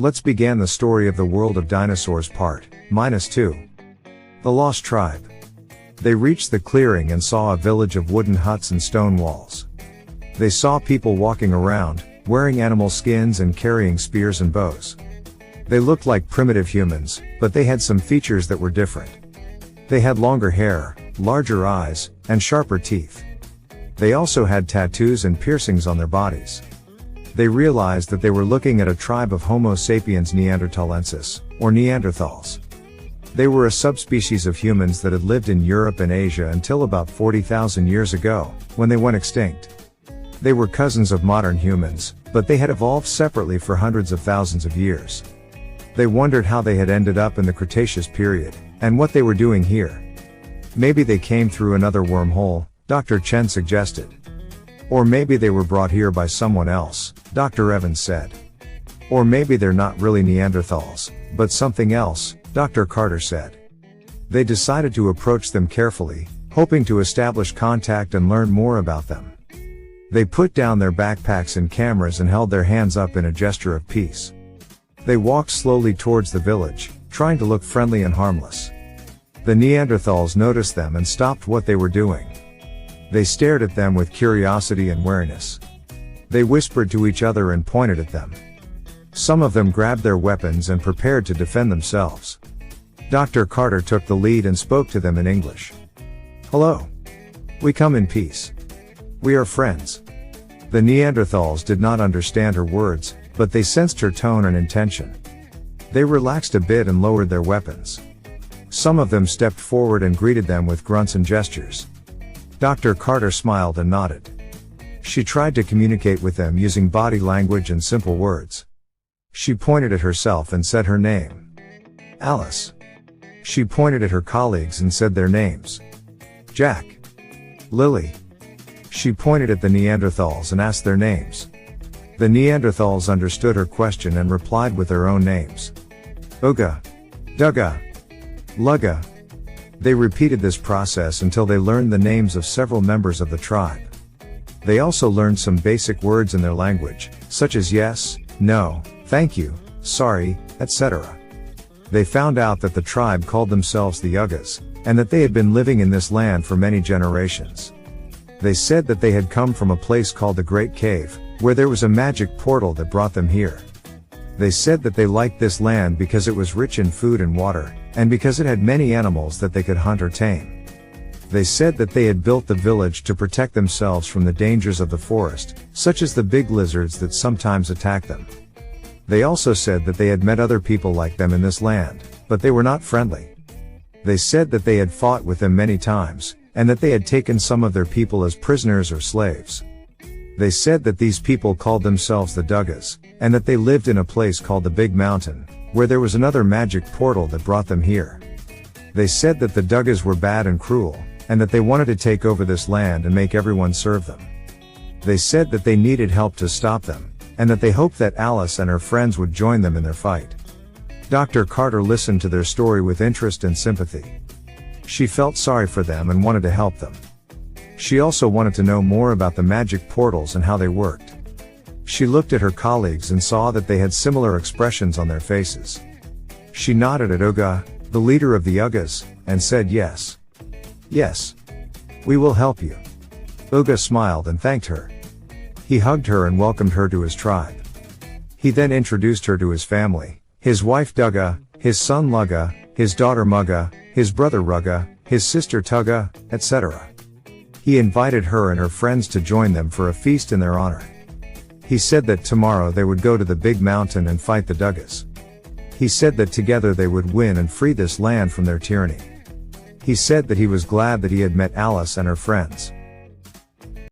Let's begin the story of the world of dinosaurs part -2. The Lost Tribe. They reached the clearing and saw a village of wooden huts and stone walls. They saw people walking around, wearing animal skins and carrying spears and bows. They looked like primitive humans, but they had some features that were different. They had longer hair, larger eyes, and sharper teeth. They also had tattoos and piercings on their bodies. They realized that they were looking at a tribe of Homo sapiens neanderthalensis, or Neanderthals. They were a subspecies of humans that had lived in Europe and Asia until about 40,000 years ago, when they went extinct. They were cousins of modern humans, but they had evolved separately for hundreds of thousands of years. They wondered how they had ended up in the Cretaceous period, and what they were doing here. Maybe they came through another wormhole, Dr. Chen suggested. Or maybe they were brought here by someone else, Dr. Evans said. Or maybe they're not really Neanderthals, but something else, Dr. Carter said. They decided to approach them carefully, hoping to establish contact and learn more about them. They put down their backpacks and cameras and held their hands up in a gesture of peace. They walked slowly towards the village, trying to look friendly and harmless. The Neanderthals noticed them and stopped what they were doing. They stared at them with curiosity and wariness. They whispered to each other and pointed at them. Some of them grabbed their weapons and prepared to defend themselves. Dr. Carter took the lead and spoke to them in English. "Hello. We come in peace. We are friends." The Neanderthals did not understand her words, but they sensed her tone and intention. They relaxed a bit and lowered their weapons. Some of them stepped forward and greeted them with grunts and gestures. Dr. Carter smiled and nodded. She tried to communicate with them using body language and simple words. She pointed at herself and said her name. Alice. She pointed at her colleagues and said their names. Jack. Lily. She pointed at the Neanderthals and asked their names. The Neanderthals understood her question and replied with their own names. Uga. Dugga. Lugga. They repeated this process until they learned the names of several members of the tribe. They also learned some basic words in their language, such as yes, no, thank you, sorry, etc. They found out that the tribe called themselves the Ugas, and that they had been living in this land for many generations. They said that they had come from a place called the Great Cave, where there was a magic portal that brought them here. They said that they liked this land because it was rich in food and water, and because it had many animals that they could hunt or tame. They said that they had built the village to protect themselves from the dangers of the forest, such as the big lizards that sometimes attack them. They also said that they had met other people like them in this land, but they were not friendly. They said that they had fought with them many times, and that they had taken some of their people as prisoners or slaves. They said that these people called themselves the Duggas, and that they lived in a place called the Big Mountain, where there was another magic portal that brought them here. They said that the Duggas were bad and cruel, and that they wanted to take over this land and make everyone serve them. They said that they needed help to stop them, and that they hoped that Alice and her friends would join them in their fight. Dr. Carter listened to their story with interest and sympathy. She felt sorry for them and wanted to help them. She also wanted to know more about the magic portals and how they worked. She looked at her colleagues and saw that they had similar expressions on their faces. She nodded at Uga, the leader of the Ugas, and said yes. Yes. We will help you. Uga smiled and thanked her. He hugged her and welcomed her to his tribe. He then introduced her to his family, his wife Dugga, his son Lugga, his daughter Mugga, his brother Rugga, his sister Tugga, etc. He invited her and her friends to join them for a feast in their honor. He said that tomorrow they would go to the Big Mountain and fight the Duggas. He said that together they would win and free this land from their tyranny. He said that he was glad that he had met Alice and her friends.